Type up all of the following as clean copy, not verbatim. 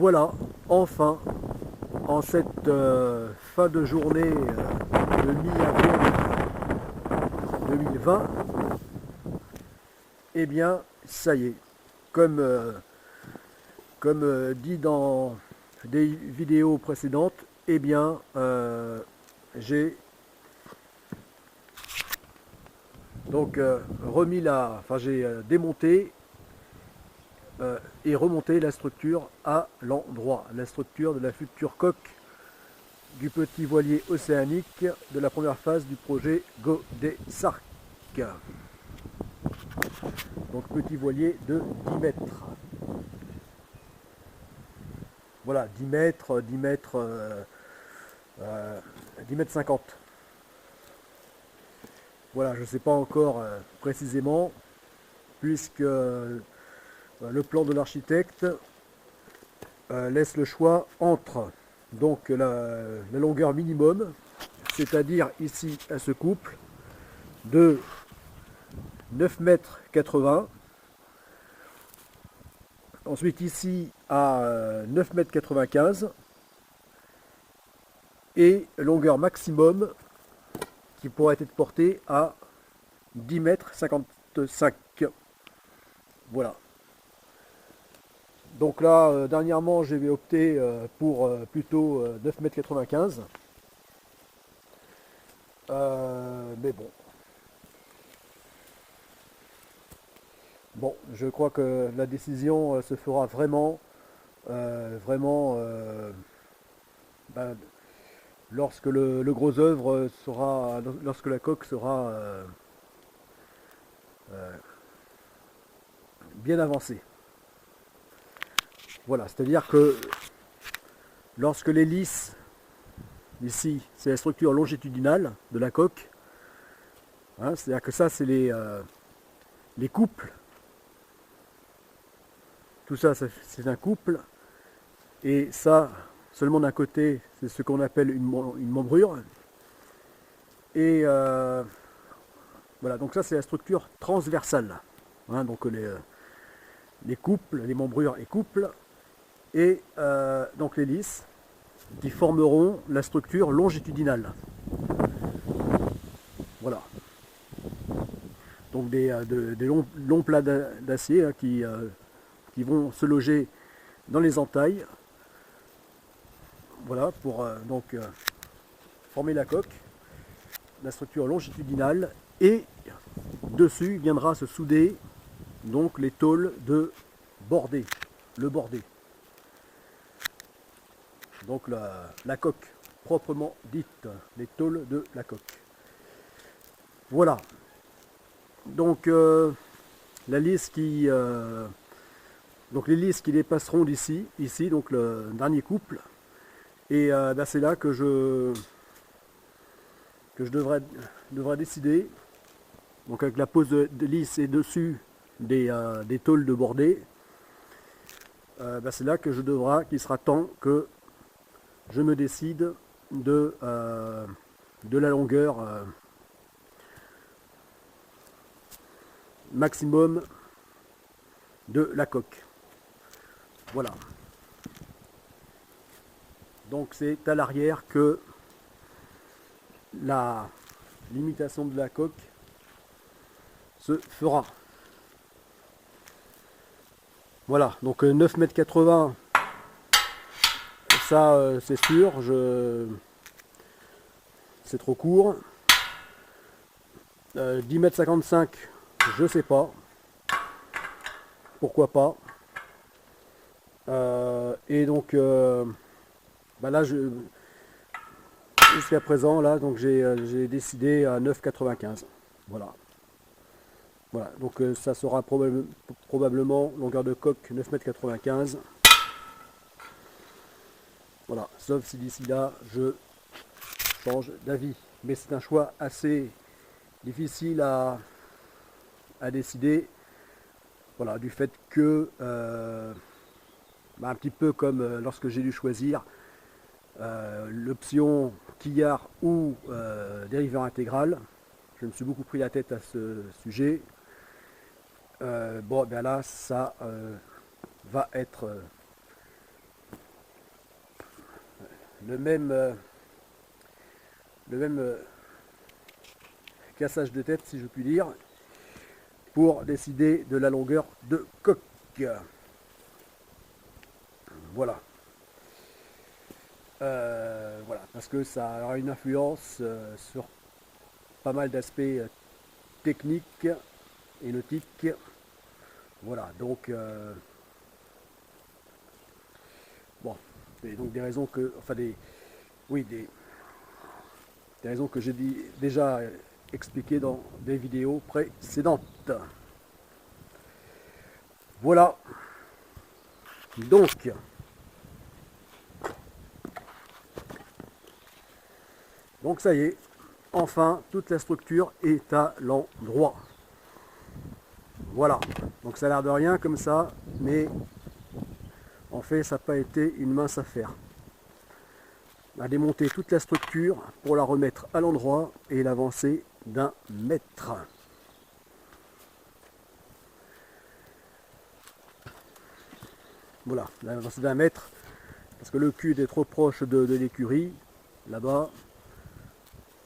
Voilà, enfin, en cette fin de journée de mi-avril 2020, eh bien, ça y est, comme dit dans des vidéos précédentes, eh bien, j'ai donc j'ai démonté et remonté la structure à l'endroit, la structure de la future coque du petit voilier océanique de la première phase du projet Godesarc. Donc petit voilier de 10 mètres. Voilà, 10 mètres, 10 mètres 50. Voilà, je ne sais pas encore précisément, puisque le plan de l'architecte laisse le choix entre donc la longueur minimum, c'est-à-dire ici à ce couple, de 9 mètres 80. Ensuite ici à 9 mètres 95 et longueur maximum qui pourrait être portée à 10 mètres 55. Voilà. Donc là, dernièrement, j'ai opté pour plutôt 9 mètres 95. Mais bon. Bon, je crois que la décision se fera vraiment, ben, lorsque le gros œuvre sera, lorsque la coque sera bien avancée. Voilà, c'est-à-dire que lorsque l'hélice, ici, c'est la structure longitudinale de la coque, hein, c'est-à-dire que ça, c'est les couples. Tout ça, c'est un couple. Et ça, seulement d'un côté, c'est ce qu'on appelle une membrure. Et voilà, donc ça, c'est la structure transversale. Hein, donc les couples, les membrures et couples. Et donc l'hélice, qui formeront la structure longitudinale. Voilà. Donc des longs plats d'acier hein, qui vont se loger dans les entailles. Voilà, pour former la coque, la structure longitudinale, et dessus viendra se souder donc les tôles de bordée, le bordé. Donc la coque proprement dite, les tôles de la coque. Voilà. Donc la lisse qui donc les lisses qui dépasseront d'ici, ici, donc le dernier couple. Et c'est là que je devrais décider. Donc avec la pose de lisse et dessus des tôles de bordée, c'est là que qu'il sera temps que je me décide de la longueur maximum de la coque. Voilà. Donc c'est à l'arrière que la limitation de la coque se fera. Voilà, donc 9 mètres 80, ça c'est sûr, c'est trop court. 10 mètres 55, je sais pas. Pourquoi pas. Et donc là jusqu'à présent là donc j'ai décidé à 9,95. Voilà. Voilà, donc ça sera probablement longueur de coque 9,95 m. Voilà, sauf si d'ici là je change d'avis. Mais c'est un choix assez difficile à décider. Voilà, du fait que un petit peu comme lorsque j'ai dû choisir l'option quillard ou dériveur intégral, je me suis beaucoup pris la tête à ce sujet. Là ça va être le même, cassage de tête, si je puis dire, pour décider de la longueur de coque. Voilà. Voilà, parce que ça aura une influence sur pas mal d'aspects techniques et nautiques. Voilà, donc bon, et donc des raisons que, enfin oui, des raisons que j'ai déjà expliquées dans des vidéos précédentes. Voilà. Donc ça y est, enfin toute la structure est à l'endroit. Voilà, donc ça a l'air de rien comme ça, mais en fait ça n'a pas été une mince affaire. On a démonté toute la structure pour la remettre à l'endroit et l'avancer d'1 mètre. Voilà, l'avancer d'1 mètre, parce que le cul est trop proche de l'écurie, là-bas.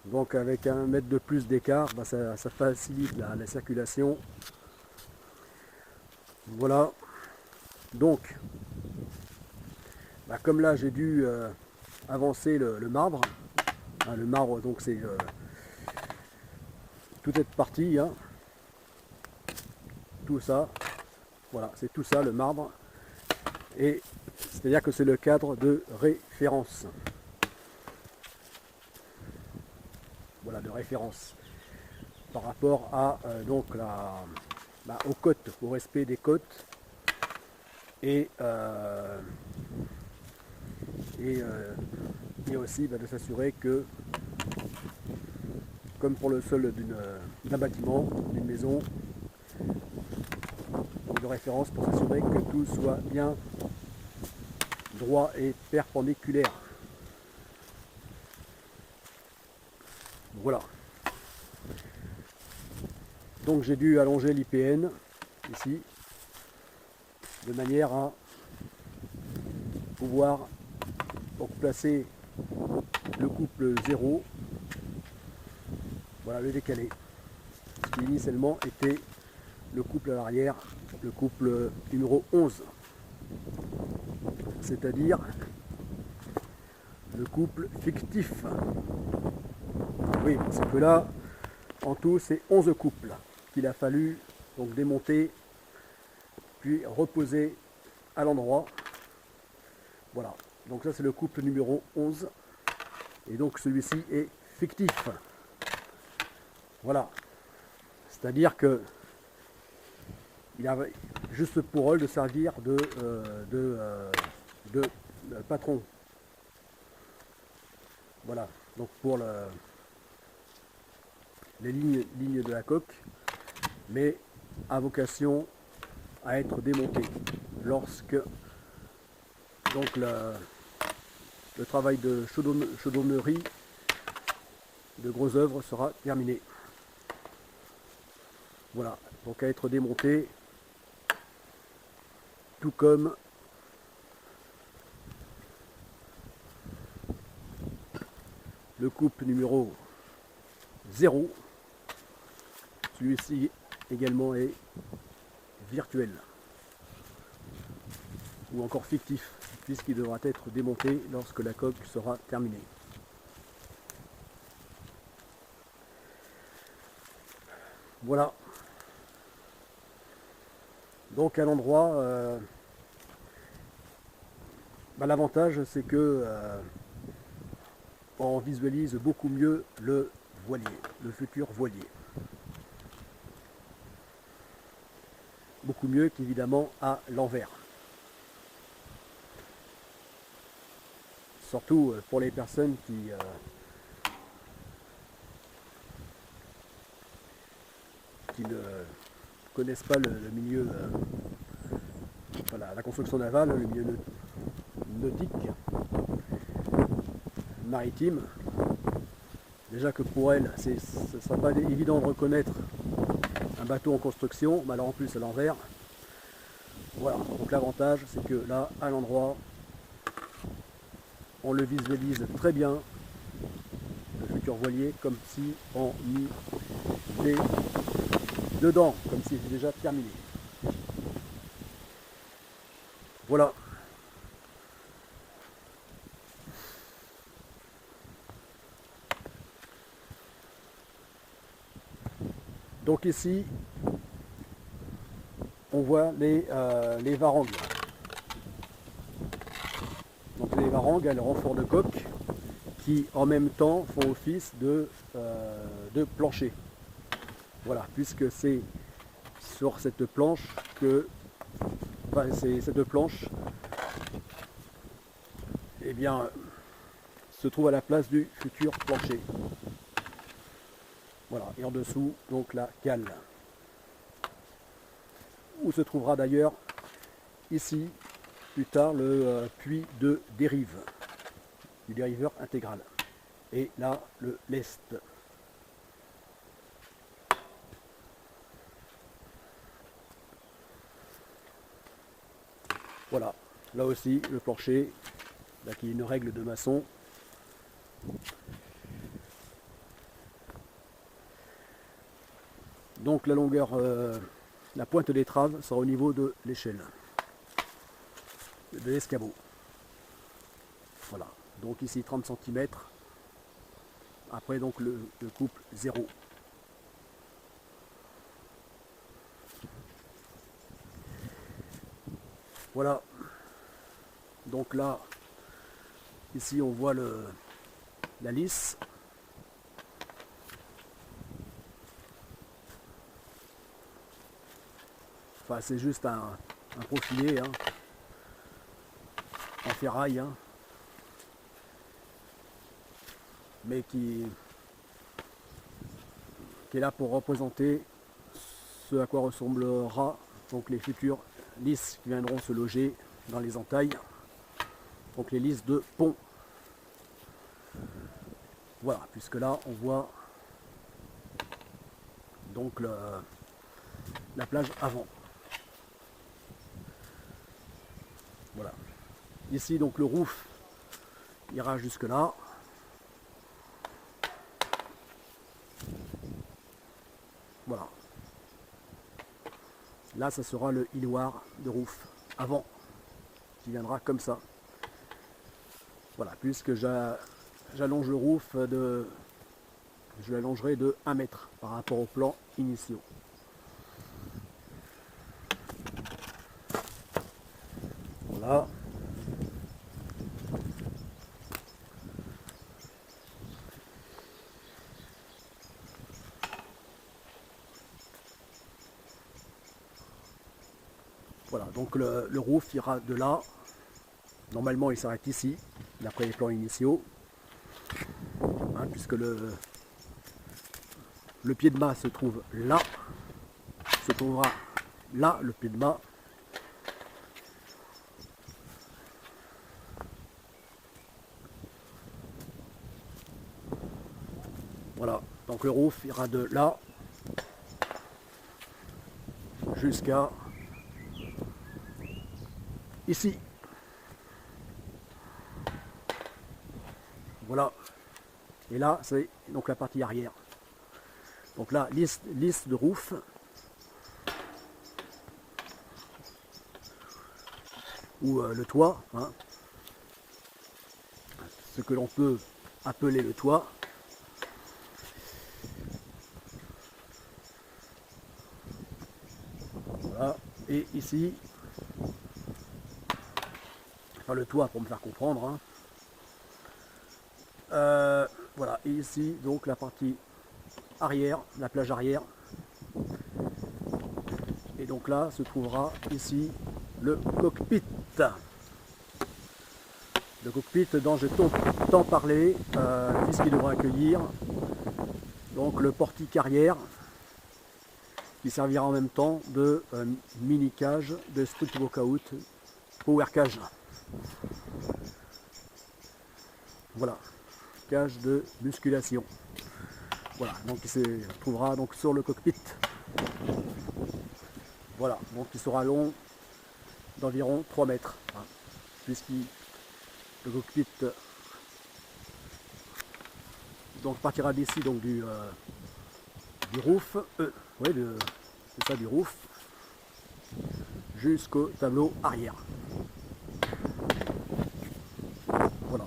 Donc avec 1 mètre de plus d'écart, bah ça facilite la circulation. Voilà. Donc, bah comme là j'ai dû avancer le marbre. Hein, le marbre, donc c'est tout est parti. Hein. Tout ça. Voilà, c'est tout ça le marbre. Et c'est-à-dire que c'est le cadre de référence. Voilà, de référence par rapport à donc aux côtes, au respect des côtes et aussi de s'assurer que, comme pour le sol d'un bâtiment, d'une maison, de référence pour s'assurer que tout soit bien droit et perpendiculaire. Voilà. Donc j'ai dû allonger l'IPN ici, de manière à pouvoir placer le couple 0, voilà, le décaler. Ce qui initialement était le couple à l'arrière, le couple numéro 11. C'est-à-dire le couple fictif. Oui, parce que là, en tout, c'est 11 couples qu'il a fallu donc démonter, puis reposer à l'endroit. Voilà, donc ça c'est le couple numéro 11. Et donc celui-ci est fictif. Voilà. C'est-à-dire que il a juste pour rôle de servir de patron. Voilà, donc pour les lignes de la coque, mais a vocation à être démonté lorsque donc le travail de chaudronnerie de gros œuvres sera terminé. Voilà, donc à être démonté, tout comme le couple numéro 0. Celui-ci également est virtuel ou encore fictif, puisqu'il devra être démonté lorsque la coque sera terminée. Voilà. Donc à l'endroit, l'avantage c'est que on visualise beaucoup mieux le voilier, le futur voilier. Beaucoup mieux qu'évidemment à l'envers. Surtout pour les personnes qui ne connaissent pas le milieu, la construction navale, le milieu nautique, maritime. Déjà que pour elles, ce ne sera pas évident de reconnaître un bateau en construction, mais alors en plus à l'envers. Voilà, donc l'avantage c'est que là, à l'endroit, on le visualise très bien, le futur voilier, comme si on y était dedans, comme si c'était déjà terminé. Voilà. Donc ici, on voit les varangues. Donc les varangues, elles renforts de coque qui en même temps font office de plancher. Voilà, puisque c'est sur cette planche que, enfin c'est cette planche, eh bien, se trouve à la place du futur plancher. Voilà, et en dessous, donc la cale. Où se trouvera d'ailleurs ici, plus tard, le puits de dérive, du dériveur intégral. Et là, le lest. Voilà, là aussi, le plancher, là, qui est une règle de maçon. Donc la longueur, la pointe d'étrave sera au niveau de l'échelle, de l'escabeau. Voilà, donc ici 30 cm. Après donc le couple 0. Voilà, donc là, ici on voit la lisse. Enfin c'est juste un profilé hein, en ferraille, hein, mais qui est là pour représenter ce à quoi ressemblera donc les futures lisses qui viendront se loger dans les entailles, donc les lisses de pont. Voilà, puisque là on voit donc la plage avant. Voilà. Ici donc le roof ira jusque là. Voilà. Là ça sera le hiloir de roof avant qui viendra comme ça. Voilà, puisque j'allonge le roof je l'allongerai de 1 mètre par rapport au plan initiaux. Voilà. Voilà, donc le roof ira de là. Normalement il s'arrête ici, d'après les plans initiaux. Hein, puisque le pied de mât se trouve là. Se trouvera là le pied de mât. Voilà, donc le roof ira de là jusqu'à ici. Voilà. Et là, c'est donc la partie arrière. Donc là, lisse de roof. Ou le toit. Hein. Ce que l'on peut appeler le toit. Voilà. Et ici, enfin le toit pour me faire comprendre. Hein. Voilà, et ici donc la partie arrière, la plage arrière. Et donc là se trouvera ici le cockpit. Le cockpit dont j'ai tant parlé, puisqu'il devra accueillir donc le portique arrière qui servira en même temps de mini cage de street workout power cage. Voilà, cage de musculation. Voilà, donc il se trouvera donc sur le cockpit. Voilà, donc il sera long d'environ 3 mètres, hein, puisque le cockpit donc partira d'ici donc du roof, ouais, c'est ça, du roof, jusqu'au tableau arrière. Voilà.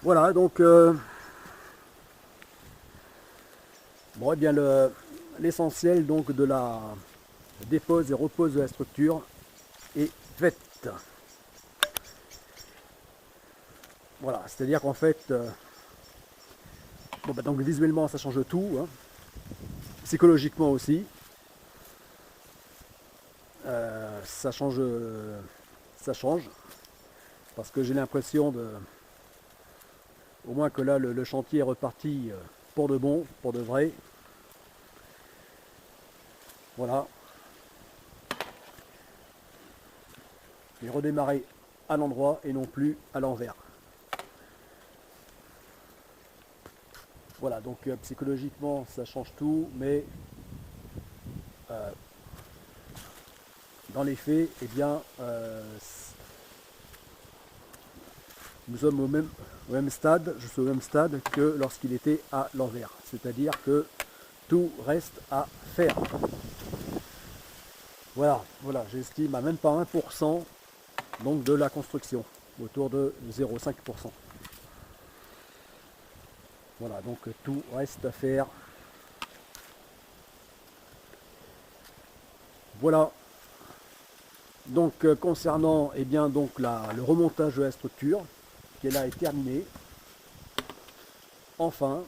Voilà, donc bon, eh bien l'essentiel donc de la dépose et repose de la structure est faite. Voilà, c'est-à-dire qu'en fait, bon, bah, donc visuellement ça change tout, hein. Psychologiquement aussi, ça change, parce que j'ai l'impression de, au moins que là le chantier est reparti pour de bon, pour de vrai. Voilà. Et redémarrer à l'endroit et non plus à l'envers. Voilà, donc psychologiquement ça change tout, mais dans les faits, eh bien, nous sommes au même stade, je suis au même stade que lorsqu'il était à l'envers. C'est-à-dire que tout reste à faire. Voilà, j'estime à même pas 1% donc de la construction, autour de 0,5%. Voilà, donc tout reste à faire. Voilà. Donc concernant eh bien, donc, le remontage de la structure, qui là est terminé. Enfin,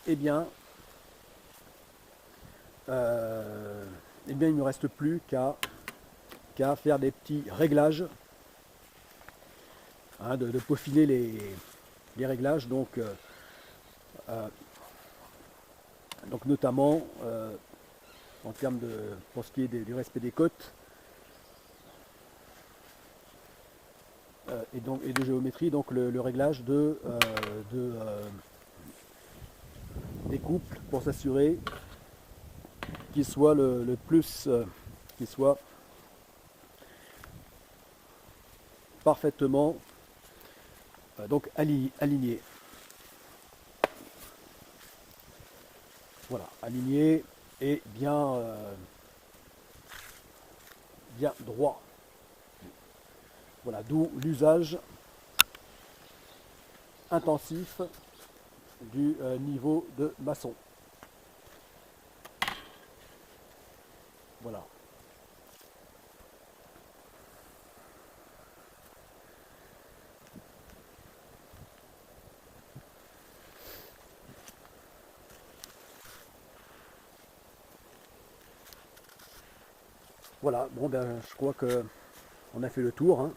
eh bien, il ne me reste plus qu'à faire des petits réglages, hein, de peaufiner les réglages, donc notamment en termes de, pour ce qui est du respect des côtes et de géométrie, donc le réglage des couples pour s'assurer qu'il soit le plus qu'il soit parfaitement donc aligné. Voilà, aligné et bien droit. Voilà, d'où l'usage intensif du niveau de maçon. Voilà. Voilà, bon ben je crois que on a fait le tour, hein.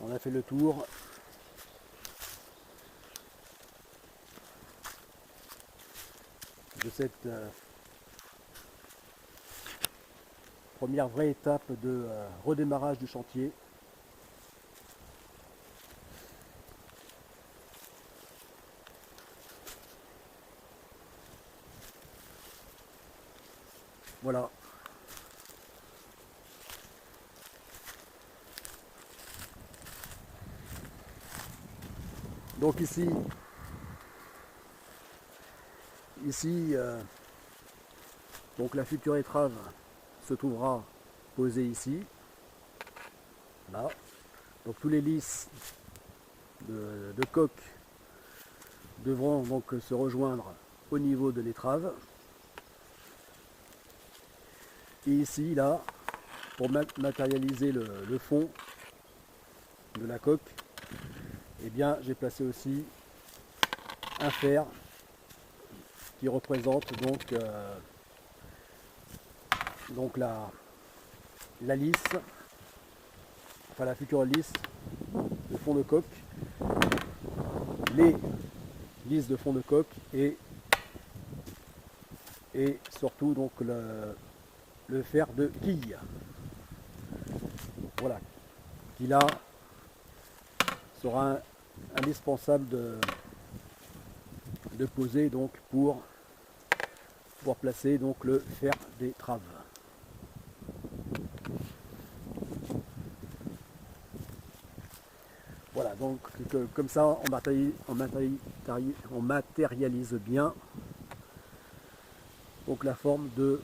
On a fait le tour. De cette première vraie étape de redémarrage du chantier. Voilà. Donc ici, donc la future étrave se trouvera posée ici. Là. Donc tous les lisses de coque devront donc se rejoindre au niveau de l'étrave. Et ici, là, pour matérialiser le fond de la coque, eh bien j'ai placé aussi un fer qui représente donc la lisse, enfin la future lisse de fond de coque, les lisses de fond de coque et surtout donc le fer de quille. voilà, qui là sera indispensable de poser donc pour pouvoir placer donc le fer d'étrave. Voilà, donc comme ça on matérialise bien donc la forme de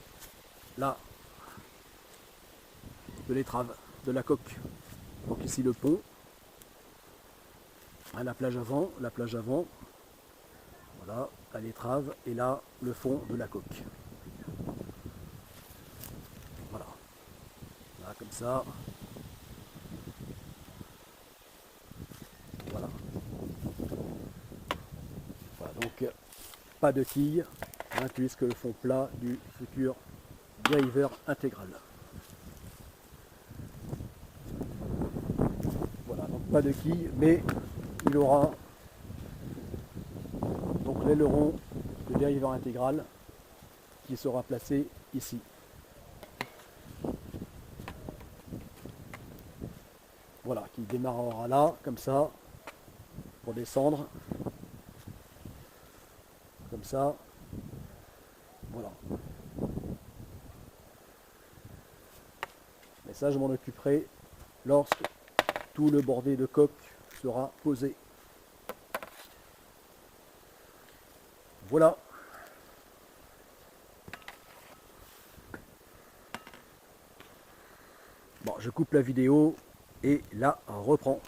l'étrave, de la coque. Donc ici le pont, la plage avant, voilà, à l'étrave, et là le fond de la coque. Voilà, là comme ça. Voilà. Voilà, donc pas de quille, hein, puisque le fond plat du futur dériveur intégral. Voilà, donc pas de quille, mais il aura donc l'aileron de dériveur intégral qui sera placé ici. Voilà, qui démarrera là, comme ça, pour descendre. Comme ça. Voilà. Mais ça, je m'en occuperai lorsque tout le bordé de coque sera posé. Voilà. Bon, je coupe la vidéo et là, reprend.